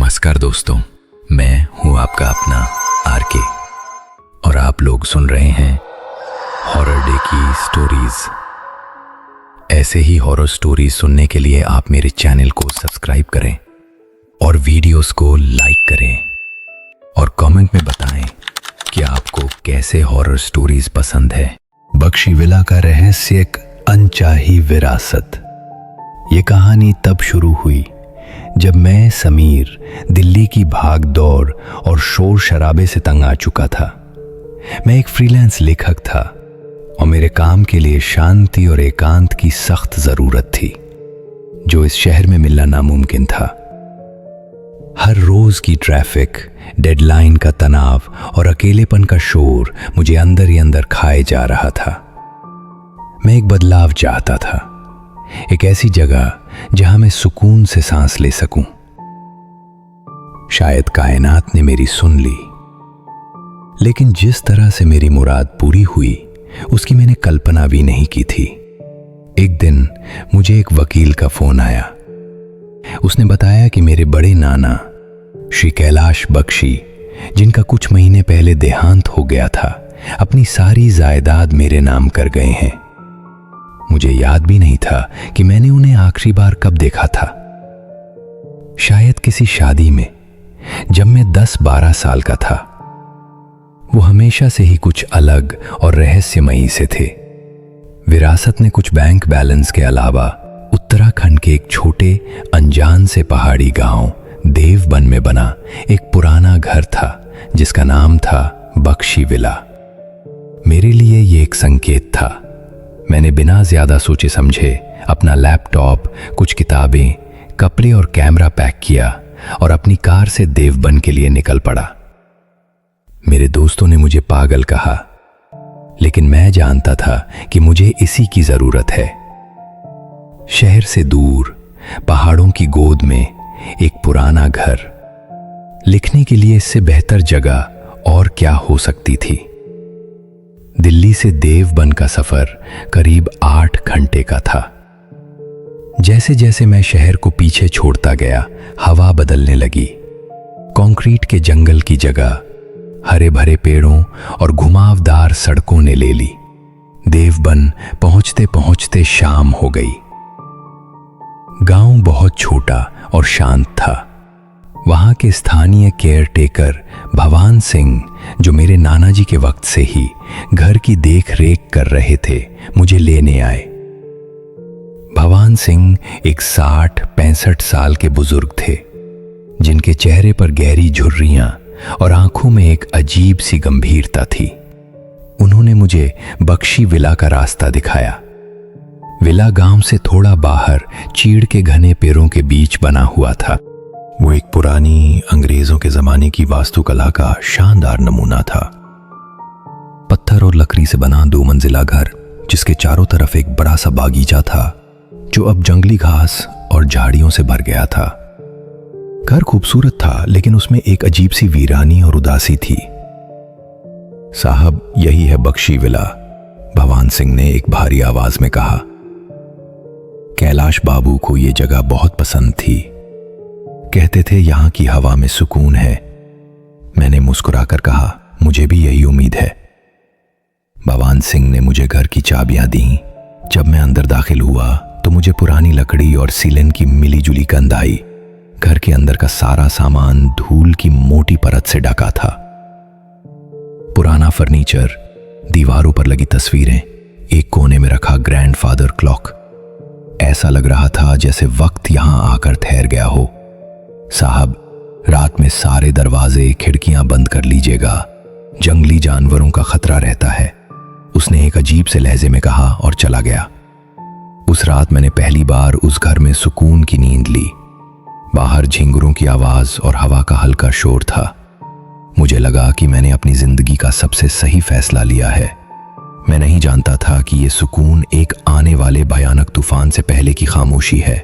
नमस्कार दोस्तों, मैं हूं आपका अपना आरके और आप लोग सुन रहे हैं हॉरर डे की स्टोरीज। ऐसे ही हॉरर स्टोरीज सुनने के लिए आप मेरे चैनल को सब्सक्राइब करें और वीडियोस को लाइक करें और कमेंट में बताएं कि आपको कैसे हॉरर स्टोरीज पसंद है। बख्शी विला का रहस्य, एक अनचाही विरासत। ये कहानी तब शुरू हुई जब मैं समीर दिल्ली की भाग दौड़ और शोर शराबे से तंग आ चुका था। मैं एक फ्रीलांस लेखक था और मेरे काम के लिए शांति और एकांत की सख्त जरूरत थी, जो इस शहर में मिलना नामुमकिन था। हर रोज की ट्रैफिक, डेडलाइन का तनाव और अकेलेपन का शोर मुझे अंदर ही अंदर खाए जा रहा था। मैं एक बदलाव चाहता था, एक ऐसी जगह जहां मैं सुकून से सांस ले सकूं। शायद कायनात ने मेरी सुन ली, लेकिन जिस तरह से मेरी मुराद पूरी हुई उसकी मैंने कल्पना भी नहीं की थी। एक दिन मुझे एक वकील का फोन आया। उसने बताया कि मेरे बड़े नाना श्री कैलाश बख्शी, जिनका कुछ महीने पहले देहांत हो गया था, अपनी सारी जायदाद मेरे नाम कर गए हैं। मुझे याद भी नहीं था कि मैंने उन्हें आखिरी बार कब देखा था। शायद किसी शादी में, जब मैं 10-12 साल का था। वो हमेशा से ही कुछ अलग और रहस्यमयी से थे। विरासत ने कुछ बैंक बैलेंस के अलावा उत्तराखंड के एक छोटे अनजान से पहाड़ी गांव देवबन में बना एक पुराना घर था, जिसका नाम था बख्शी विला। मेरे लिए ये एक संकेत था। मैंने बिना ज्यादा सोचे समझे अपना लैपटॉप, कुछ किताबें, कपड़े और कैमरा पैक किया और अपनी कार से देवबन के लिए निकल पड़ा। मेरे दोस्तों ने मुझे पागल कहा, लेकिन मैं जानता था कि मुझे इसी की जरूरत है। शहर से दूर, पहाड़ों की गोद में एक पुराना घर। लिखने के लिए इससे बेहतर जगह और क्या हो सकती थी। दिल्ली से देवबन का सफर करीब 8 घंटे का था। जैसे जैसे मैं शहर को पीछे छोड़ता गया, हवा बदलने लगी। कंक्रीट के जंगल की जगह हरे भरे पेड़ों और घुमावदार सड़कों ने ले ली। देवबन पहुंचते पहुंचते शाम हो गई। गांव बहुत छोटा और शांत था। वहां के स्थानीय केयरटेकर भवान सिंह, जो मेरे नाना जी के वक्त से ही घर की देख रेख कर रहे थे, मुझे लेने आए। भवान सिंह एक 60-65 साल के बुजुर्ग थे, जिनके चेहरे पर गहरी झुर्रियां और आंखों में एक अजीब सी गंभीरता थी। उन्होंने मुझे बख्शी विला का रास्ता दिखाया। विला गांव से थोड़ा बाहर चीड़ के घने पेड़ों के बीच बना हुआ था। वो एक पुरानी अंग्रेजों के जमाने की वास्तुकला का शानदार नमूना था। पत्थर और लकड़ी से बना 2 मंजिला घर, जिसके चारों तरफ एक बड़ा सा बागीचा था, जो अब जंगली घास और झाड़ियों से भर गया था। घर खूबसूरत था, लेकिन उसमें एक अजीब सी वीरानी और उदासी थी। साहब, यही है बख्शी विला, भवान सिंह ने एक भारी आवाज में कहा। कैलाश बाबू को ये जगह बहुत पसंद थी। कहते थे यहां की हवा में सुकून है। मैंने मुस्कुराकर कहा, मुझे भी यही उम्मीद है। भवान सिंह ने मुझे घर की चाबियां दी। जब मैं अंदर दाखिल हुआ तो मुझे पुरानी लकड़ी और सीलन की मिली-जुली गंध आई। घर के अंदर का सारा सामान धूल की मोटी परत से ढका था। पुराना फर्नीचर, दीवारों पर लगी तस्वीरें, एक कोने में रखा ग्रैंडफादर क्लॉक। ऐसा लग रहा था जैसे वक्त यहां आकर ठहर गया हो। साहब, रात में सारे दरवाजे खिड़कियां बंद कर लीजिएगा, जंगली जानवरों का खतरा रहता है, उसने एक अजीब से लहजे में कहा और चला गया। उस रात मैंने पहली बार उस घर में सुकून की नींद ली। बाहर झिंगुरों की आवाज और हवा का हल्का शोर था। मुझे लगा कि मैंने अपनी जिंदगी का सबसे सही फैसला लिया है। मैं नहीं जानता था कि यह सुकून एक आने वाले भयानक तूफान से पहले की खामोशी है।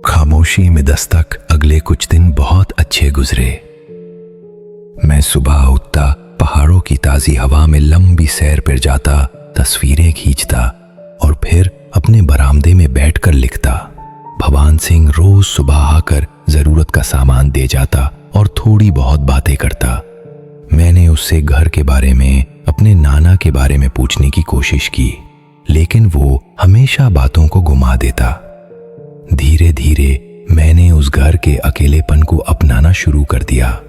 खामोशी में दस्तक अगले कुछ दिन बहुत अच्छे गुजरे। मैं सुबह उठता, पहाड़ों की ताजी हवा में लंबी सैर पर जाता, तस्वीरें खींचता और फिर अपने बरामदे में बैठकर लिखता। भवान सिंह रोज सुबह आकर जरूरत का सामान दे जाता और थोड़ी बहुत बातें करता। मैंने उससे घर के बारे में, अपने नाना के बारे में पूछने की कोशिश की, लेकिन वो हमेशा बातों को घुमा देता। धीरे धीरे मैंने उस घर के अकेलेपन को अपनाना शुरू कर दिया।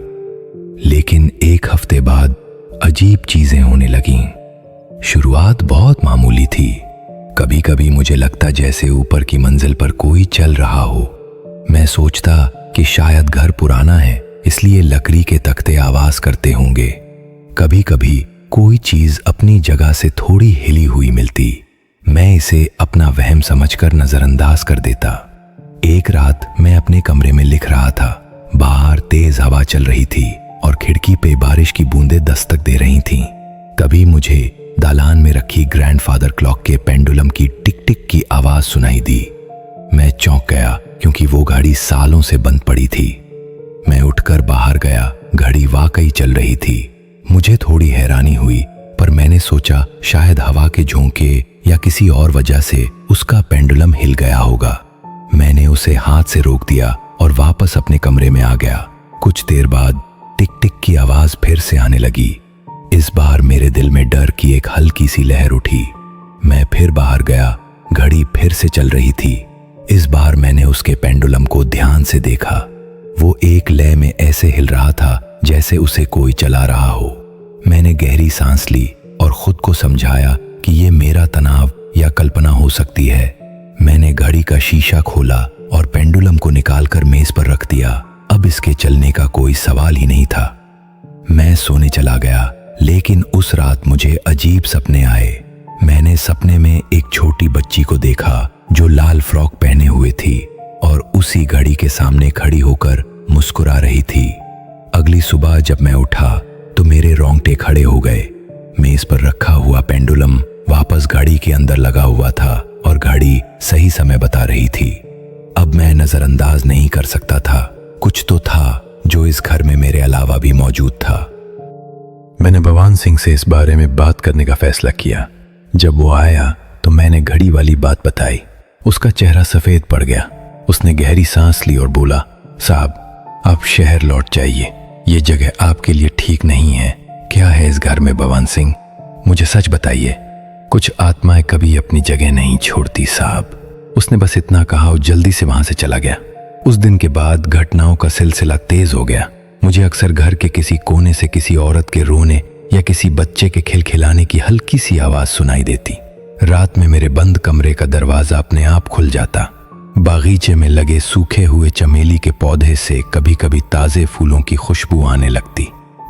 लेकिन एक हफ्ते बाद अजीब चीजें होने लगीं। शुरुआत बहुत मामूली थी। कभी कभी मुझे लगता जैसे ऊपर की मंजिल पर कोई चल रहा हो। मैं सोचता कि शायद घर पुराना है, इसलिए लकड़ी के तख्ते आवाज करते होंगे। कभी कभी कोई चीज अपनी जगह से थोड़ी हिली हुई मिलती। मैं इसे अपना वहम समझकर नजरअंदाज कर देता। एक रात मैं अपने कमरे में लिख रहा था। बाहर तेज हवा चल रही थी और खिड़की पे बारिश की बूंदें दस्तक दे रही थीं। तभी मुझे दालान में रखी ग्रैंडफादर क्लॉक के पेंडुलम की टिक टिक की आवाज सुनाई दी। मैं चौंक गया क्योंकि वो घड़ी सालों से बंद पड़ी थी। मैं उठकर बाहर गया। घड़ी वाकई चल रही थी। मुझे थोड़ी हैरानी हुई, पर मैंने सोचा शायद हवा के झोंके या किसी और वजह से उसका पेंडुलम हिल गया होगा। मैंने उसे हाथ से रोक दिया और वापस अपने कमरे में आ गया। कुछ देर बाद टिक टिक की आवाज फिर से आने लगी। इस बार मेरे दिल में डर की एक हल्की सी लहर उठी। मैं फिर बाहर गया। घड़ी फिर से चल रही थी। इस बार मैंने उसके पेंडुलम को ध्यान से देखा। वो एक लय में ऐसे हिल रहा था जैसे उसे कोई चला रहा हो। मैंने गहरी सांस ली और खुद को समझाया कि ये मेरा तनाव या कल्पना हो सकती है। मैंने घड़ी का शीशा खोला और पेंडुलम को निकालकर मेज पर रख दिया। अब इसके चलने का कोई सवाल ही नहीं था। मैं सोने चला गया, लेकिन उस रात मुझे अजीब सपने आए। मैंने सपने में एक छोटी बच्ची को देखा जो लाल फ्रॉक पहने हुए थी और उसी घड़ी के सामने खड़ी होकर मुस्कुरा रही थी। अगली सुबह जब मैं उठा तो मेरे रोंगटे खड़े हो गए। मेज पर रखा हुआ पेंडुलम वापस घड़ी के अंदर लगा हुआ था और घड़ी सही समय बता रही थी। अब मैं नजरअंदाज नहीं कर सकता था। कुछ तो था जो इस घर में मेरे अलावा भी मौजूद था। मैंने भवान सिंह से इस बारे में बात करने का फैसला किया। जब वो आया तो मैंने घड़ी वाली बात बताई। उसका चेहरा सफेद पड़ गया। उसने गहरी सांस ली और बोला, साहब आप शहर लौट जाइए, ये जगह आपके लिए ठीक नहीं है। क्या है इस घर में भवान सिंह, मुझे सच बताइए। कुछ आत्माएं कभी अपनी जगह नहीं छोड़ती साहब। उसने बस इतना कहा और जल्दी से वहां से चला गया। उस दिन के बाद घटनाओं का सिलसिला तेज हो गया। मुझे अक्सर घर के किसी कोने से किसी औरत के रोने या किसी बच्चे के खिलखिलाने की हल्की सी आवाज सुनाई देती। रात में मेरे बंद कमरे का दरवाजा अपने आप खुल जाता। बागीचे में लगे सूखे हुए चमेली के पौधे से कभी कभी ताजे फूलों की खुशबू आने लगती।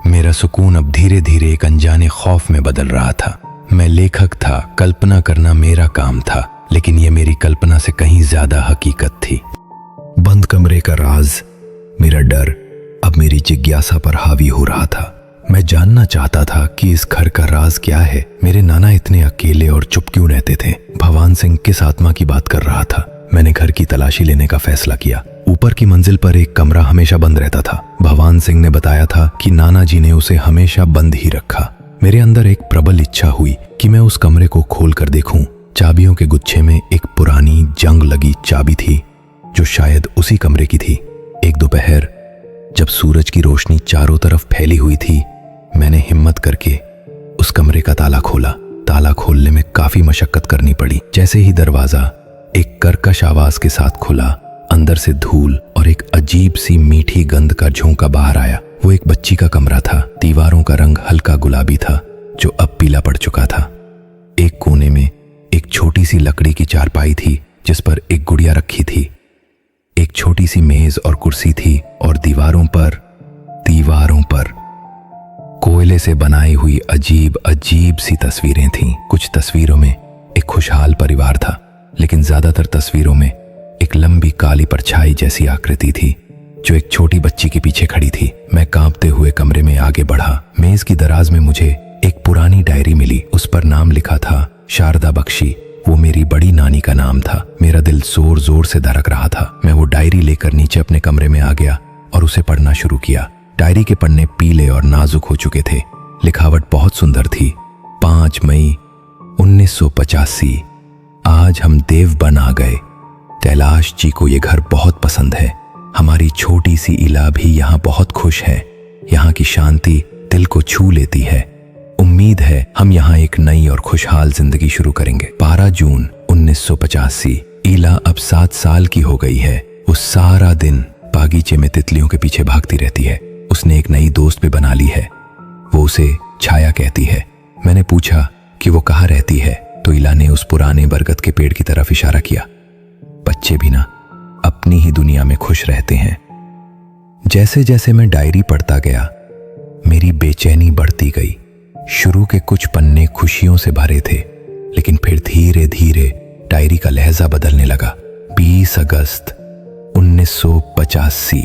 मेरा सुकून अब धीरे धीरे एक अनजाने खौफ में बदल रहा था। मैं लेखक था, कल्पना करना मेरा काम था, लेकिन यह मेरी कल्पना से कहीं ज्यादा हकीकत थी। बंद कमरे का राज, मेरा डर अब मेरी जिज्ञासा पर हावी हो रहा था। मैं जानना चाहता था कि इस घर का राज क्या है। मेरे नाना इतने अकेले और चुप क्यों रहते थे? भवान सिंह किस आत्मा की बात कर रहा था? मैंने घर की तलाशी लेने का फैसला किया। ऊपर की मंजिल पर एक कमरा हमेशा बंद रहता था। भवान सिंह ने बताया था कि नाना जी ने उसे हमेशा बंद ही रखा। मेरे अंदर एक प्रबल इच्छा हुई कि मैं उस कमरे को खोल कर देखूं। चाबियों के गुच्छे में एक पुरानी जंग लगी चाबी थी जो शायद उसी कमरे की थी। एक दोपहर जब सूरज की रोशनी चारों तरफ फैली हुई थी, मैंने हिम्मत करके उस कमरे का ताला खोला। ताला खोलने में काफी मशक्कत करनी पड़ी। जैसे ही दरवाजा एक कर्कश आवाज के साथ खुला, अंदर से धूल और एक अजीब सी मीठी गंध का झोंका बाहर आया। वो एक बच्ची का कमरा था। दीवारों का रंग हल्का गुलाबी था जो अब पीला पड़ चुका था। एक कोने में एक छोटी सी लकड़ी की चारपाई थी जिस पर एक गुड़िया रखी थी। एक छोटी सी मेज और कुर्सी थी और दीवारों पर कोयले से बनाई हुई अजीब अजीब सी तस्वीरें थीं। कुछ तस्वीरों में एक खुशहाल परिवार था, लेकिन ज्यादातर तस्वीरों में एक लंबी काली परछाई जैसी आकृति थी जो एक छोटी बच्ची के पीछे खड़ी थी। मैं कांपते हुए कमरे में आगे बढ़ा। मेज की दराज में मुझे एक पुरानी डायरी मिली। उस पर नाम लिखा था शारदा बख्शी। वो मेरी बड़ी नानी का नाम था। मेरा दिल जोर जोर से धड़क रहा था। मैं वो डायरी लेकर नीचे अपने कमरे में आ गया और उसे पढ़ना शुरू किया। डायरी के पन्ने पीले और नाजुक हो चुके थे। लिखावट बहुत सुंदर थी। 5 मई 1985। आज हम देवबन आ गए। कैलाश जी को ये घर बहुत पसंद है। हमारी छोटी सी इला भी यहाँ बहुत खुश है। यहाँ की शांति दिल को छू लेती है। उम्मीद है हम यहाँ एक नई और खुशहाल जिंदगी शुरू करेंगे। 12 जून 1985। इला अब 7 साल की हो गई है। वो सारा दिन बागीचे में तितलियों के पीछे भागती रहती है। उसने एक नई दोस्त भी बना ली है। वो उसे छाया कहती है। मैंने पूछा कि वो कहाँ रहती है, तो इला ने उस पुराने बरगद के पेड़ की तरफ इशारा किया। बच्चे भी ना अपनी ही दुनिया में खुश रहते हैं। जैसे जैसे मैं डायरी पढ़ता गया, मेरी बेचैनी बढ़ती गई। शुरू के कुछ पन्ने खुशियों से भरे थे, लेकिन फिर धीरे धीरे डायरी का लहजा बदलने लगा। 20 अगस्त 1985।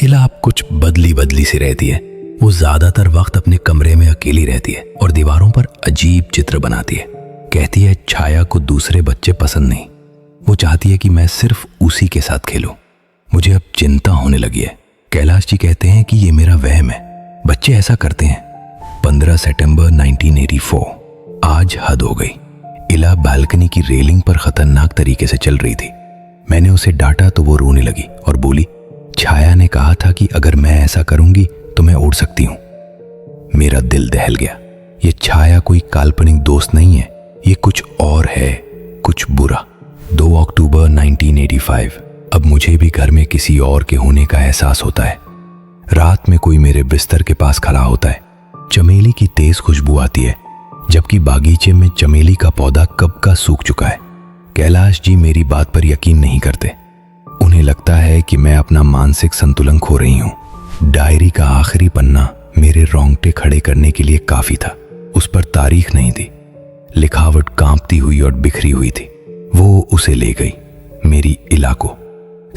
इला अब कुछ बदली बदली सी रहती है। वो ज्यादातर वक्त अपने कमरे में अकेली रहती है और दीवारों पर अजीब चित्र बनाती है। कहती है छाया को दूसरे बच्चे पसंद नहीं। वो चाहती है कि मैं सिर्फ उसी के साथ खेलूं। मुझे अब चिंता होने लगी है। कैलाश जी कहते हैं कि ये मेरा वहम है, बच्चे ऐसा करते हैं। 15 सितंबर 1984। आज हद हो गई। इला बालकनी की रेलिंग पर खतरनाक तरीके से चल रही थी। मैंने उसे डांटा तो वो रोने लगी और बोली, छाया ने कहा था कि अगर मैं ऐसा करूंगी तो मैं उड़ सकती हूं। मेरा दिल दहल गया। ये छाया कोई काल्पनिक दोस्त नहीं है, ये कुछ और है, कुछ बुरा। 2 अक्टूबर 1985। अब मुझे भी घर में किसी और के होने का एहसास होता है। रात में कोई मेरे बिस्तर के पास खड़ा होता है। चमेली की तेज खुशबू आती है, जबकि बागीचे में चमेली का पौधा कब का सूख चुका है। कैलाश जी मेरी बात पर यकीन नहीं करते। उन्हें लगता है कि मैं अपना मानसिक संतुलन खो रही हूं। डायरी का आखिरी पन्ना मेरे रोंगटे खड़े करने के लिए काफी था। उस पर तारीख नहीं थी। लिखावट कांपती हुई और बिखरी हुई थी। वो उसे ले गई, मेरी इला को।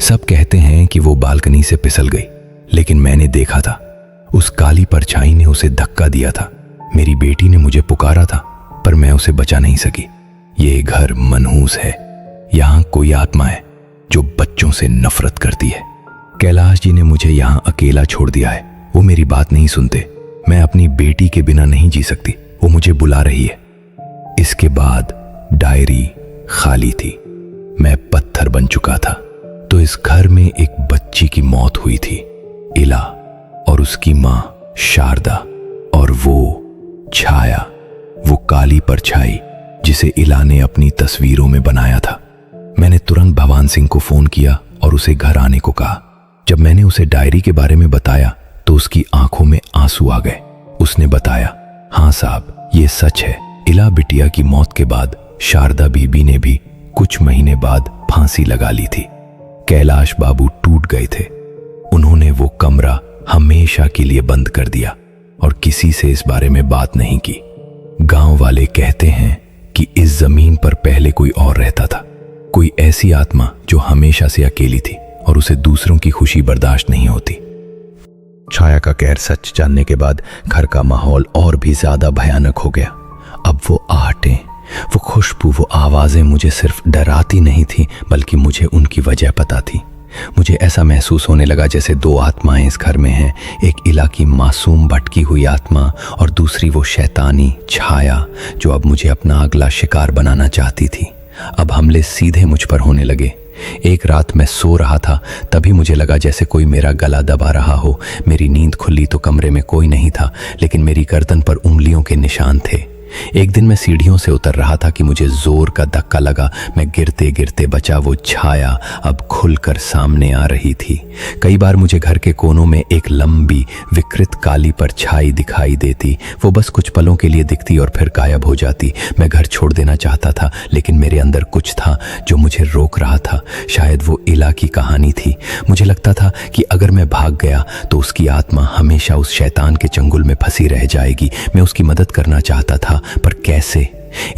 सब कहते हैं कि वो बालकनी से फिसल गई, लेकिन मैंने देखा था उस काली परछाई ने उसे धक्का दिया था। मेरी बेटी ने मुझे पुकारा था, पर मैं उसे बचा नहीं सकी। ये घर मनहूस है। यहाँ कोई आत्मा है जो बच्चों से नफरत करती है। कैलाश जी ने मुझे यहाँ अकेला छोड़ दिया है। वो मेरी बात नहीं सुनते। मैं अपनी बेटी के बिना नहीं जी सकती। वो मुझे बुला रही है। इसके बाद डायरी खाली थी। मैं पत्थर बन चुका था। तो इस घर में एक बच्ची की मौत हुई थी, इला, और उसकी मां शारदा, और वो छाया, वो काली परछाई जिसे इला ने अपनी तस्वीरों में बनाया था। मैंने तुरंत भवान सिंह को फोन किया और उसे घर आने को कहा। जब मैंने उसे डायरी के बारे में बताया तो उसकी आंखों में आंसू आ गए। उसने बताया, हाँ साहब, ये सच है। इला बिटिया की मौत के बाद शारदा बीबी ने भी कुछ महीने बाद फांसी लगा ली थी। कैलाश बाबू टूट गए थे। उन्होंने वो कमरा हमेशा के लिए बंद कर दिया और किसी से इस बारे में बात नहीं की। गांव वाले कहते हैं कि इस जमीन पर पहले कोई और रहता था, कोई ऐसी आत्मा जो हमेशा से अकेली थी और उसे दूसरों की खुशी बर्दाश्त नहीं होती। छाया का कहर सच जानने के बाद घर का माहौल और भी ज्यादा भयानक हो गया। अब वो आहटें, वो खुशबू, वो आवाजें मुझे सिर्फ डराती नहीं थी, बल्कि मुझे उनकी वजह पता थी। मुझे ऐसा महसूस होने लगा जैसे 2 आत्माएं इस घर में हैं। एक इला की मासूम भटकी हुई आत्मा और दूसरी वो शैतानी छाया जो अब मुझे अपना अगला शिकार बनाना चाहती थी। अब हमले सीधे मुझ पर होने लगे। एक रात मैं सो रहा था, तभी मुझे लगा जैसे कोई मेरा गला दबा रहा हो। मेरी नींद खुली तो कमरे में कोई नहीं था, लेकिन मेरी गर्दन पर उंगलियों के निशान थे। एक दिन मैं सीढ़ियों से उतर रहा था कि मुझे जोर का धक्का लगा। मैं गिरते गिरते बचा। वो छाया अब खुलकर सामने आ रही थी। कई बार मुझे घर के कोनों में एक लंबी विकृत काली परछाई दिखाई देती। वो बस कुछ पलों के लिए दिखती और फिर गायब हो जाती। मैं घर छोड़ देना चाहता था, लेकिन मेरे अंदर कुछ था जो मुझे रोक रहा था। शायद वो इला की कहानी थी। मुझे लगता था कि अगर मैं भाग गया तो उसकी आत्मा हमेशा उस शैतान के चंगुल में फंसी रह जाएगी। मैं उसकी मदद करना चाहता था, पर कैसे?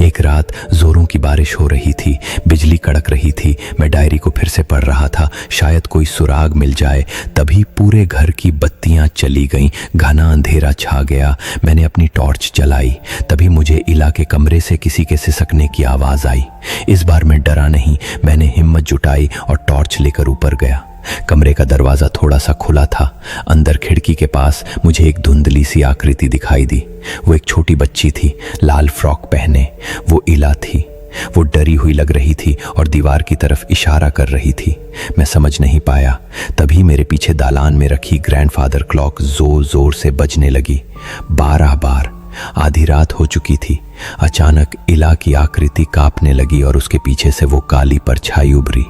एक रात जोरों की बारिश हो रही थी, बिजली कड़क रही थी। मैं डायरी को फिर से पढ़ रहा था, शायद कोई सुराग मिल जाए। तभी पूरे घर की बत्तियां चली गईं, घना अंधेरा छा गया। मैंने अपनी टॉर्च जलाई, तभी मुझे इला के कमरे से किसी के सिसकने की आवाज आई। इस बार मैं डरा नहीं, मैंने हिम्मत जुटाई और टॉर्च लेकर ऊपर गया। कमरे का दरवाजा थोड़ा सा खुला था। अंदर खिड़की के पास मुझे एक धुंधली सी आकृति दिखाई दी। वो एक छोटी बच्ची थी, लाल फ्रॉक पहने। वो इला थी। वो डरी हुई लग रही थी और दीवार की तरफ इशारा कर रही थी। मैं समझ नहीं पाया। तभी मेरे पीछे दालान में रखी ग्रैंडफादर क्लॉक जोर जोर से बजने लगी। 12 बार। आधी रात हो चुकी थी। अचानक इला की आकृति कांपने लगी और उसके पीछे से वो काली परछाई उभरी।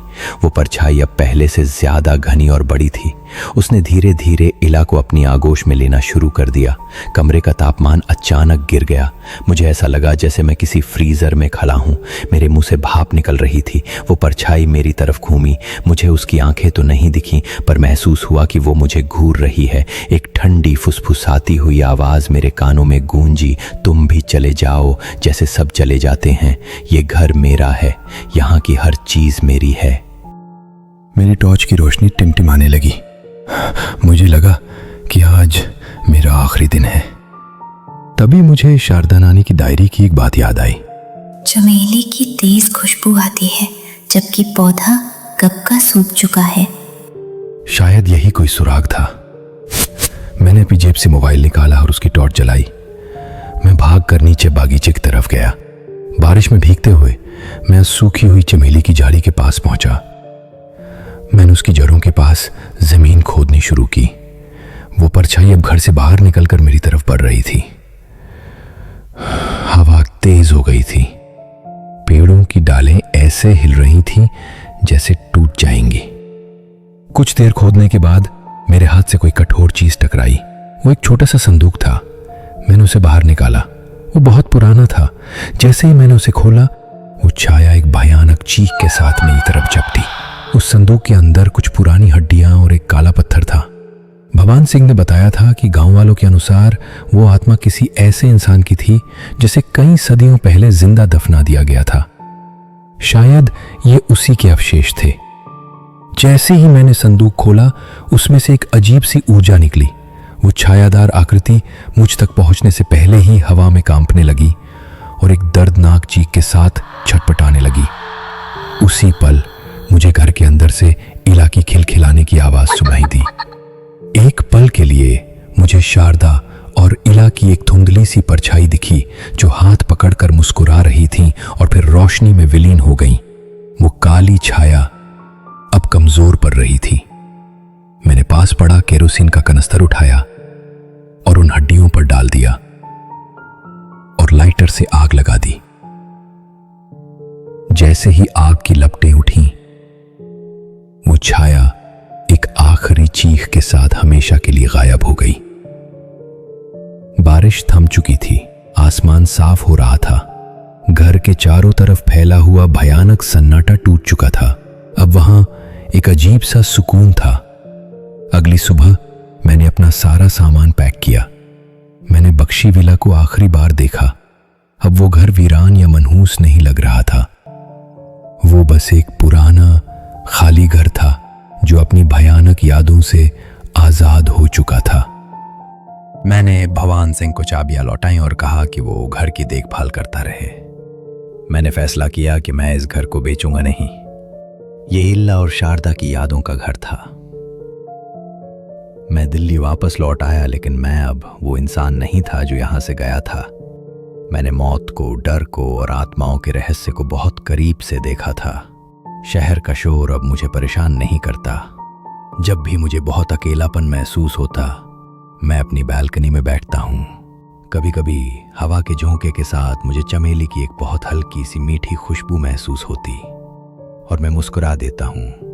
वो परछाई अब पहले से ज्यादा घनी और बड़ी थी। उसने धीरे धीरे इला को अपनी आगोश में लेना शुरू कर दिया। कमरे का तापमान अचानक गिर गया। मुझे ऐसा लगा जैसे मैं किसी फ्रीजर में खड़ा हूं। मेरे मुंह से भाप निकल रही थी। वो परछाई मेरी तरफ घूमी। मुझे उसकी आंखें तो नहीं दिखीं, पर महसूस हुआ कि वो मुझे घूर रही है। एक ठंडी फुसफुसाती हुई आवाज मेरे कानों में गूंजी, तुम भी चले जाओ, जैसे सब चले जाते हैं। ये घर मेरा है, यहाँ की हर चीज मेरी है। मेरी टॉर्च की रोशनी टिमटिमाने लगी। मुझे लगा कि आज मेरा आखिरी दिन है। तभी मुझे शारदा नानी की डायरी की एक बात याद आई। चमेली की तेज खुशबू आती है जबकि पौधा कब का सूख चुका है। शायद यही कोई सुराग था। मैंने अपनी जेब से मोबाइल निकाला और उसकी टॉर्च जलाई। मैं भागकर नीचे बागीचे की तरफ गया। बारिश में भीगते हुए मैं सूखी हुई चमेली की झाड़ी के पास पहुंचा। मैंने उसकी जड़ों के पास जमीन खोदनी शुरू की। वो परछाई अब घर से बाहर निकलकर मेरी तरफ बढ़ रही थी। हवा तेज हो गई थी। पेड़ों की डालें ऐसे हिल रही थीं जैसे टूट जाएंगी। कुछ देर खोदने के बाद मेरे हाथ से कोई कठोर चीज टकराई। वो एक छोटा सा संदूक था। मैंने उसे बाहर निकाला। वो बहुत पुराना था। जैसे ही मैंने उसे खोला, वो छाया एक भयानक चीख के साथ मेरी तरफ झपटी। उस संदूक के अंदर कुछ पुरानी हड्डियां और एक काला पत्थर था। भगवान सिंह ने बताया था कि गांव वालों के अनुसार वो आत्मा किसी ऐसे इंसान की थी जिसे कई सदियों पहले जिंदा दफना दिया गया था। शायद ये उसी के अवशेष थे। जैसे ही मैंने संदूक खोला, उसमें से एक अजीब सी ऊर्जा निकली। वो छायादार आकृति मुझ तक पहुंचने से पहले ही हवा में कांपने लगी और एक दर्दनाक चीख के साथ छटपटाने लगी। उसी पल मुझे घर के अंदर से इला की खिलखिलाने की आवाज सुनाई दी। एक पल के लिए मुझे शारदा और इला की एक धुंधली सी परछाई दिखी जो हाथ पकड़कर मुस्कुरा रही थी और फिर रोशनी में विलीन हो गई। वो काली छाया अब कमजोर पड़ रही थी। मैंने पास पड़ा केरोसिन का कनस्तर उठाया और उन हड्डियों पर डाल दिया और लाइटर से आग लगा दी। जैसे ही आग की लपटें उठीं, वो छाया एक आखिरी चीख के साथ हमेशा के लिए गायब हो गई। बारिश थम चुकी थी। आसमान साफ हो रहा था। घर के चारों तरफ फैला हुआ भयानक सन्नाटा टूट चुका था। अब वहां एक अजीब सा सुकून था। अगली सुबह मैंने अपना सारा सामान पैक किया। मैंने बख्शी विला को आखिरी बार देखा। अब वो घर वीरान या मनहूस नहीं लग रहा था। वो बस एक पुराना खाली घर था जो अपनी भयानक यादों से आजाद हो चुका था। मैंने भगवान सिंह को चाबियां लौटाई और कहा कि वो घर की देखभाल करता रहे। मैंने फैसला किया कि मैं इस घर को बेचूंगा नहीं। ये इल्ला और शारदा की यादों का घर था। मैं दिल्ली वापस लौट आया, लेकिन मैं अब वो इंसान नहीं था जो यहां से गया था। मैंने मौत को, डर को और आत्माओं के रहस्य को बहुत करीब से देखा था। शहर का शोर अब मुझे परेशान नहीं करता। जब भी मुझे बहुत अकेलापन महसूस होता, मैं अपनी बालकनी में बैठता हूँ। कभी कभी हवा के झोंके के साथ मुझे चमेली की एक बहुत हल्की सी मीठी खुशबू महसूस होती और मैं मुस्कुरा देता हूँ।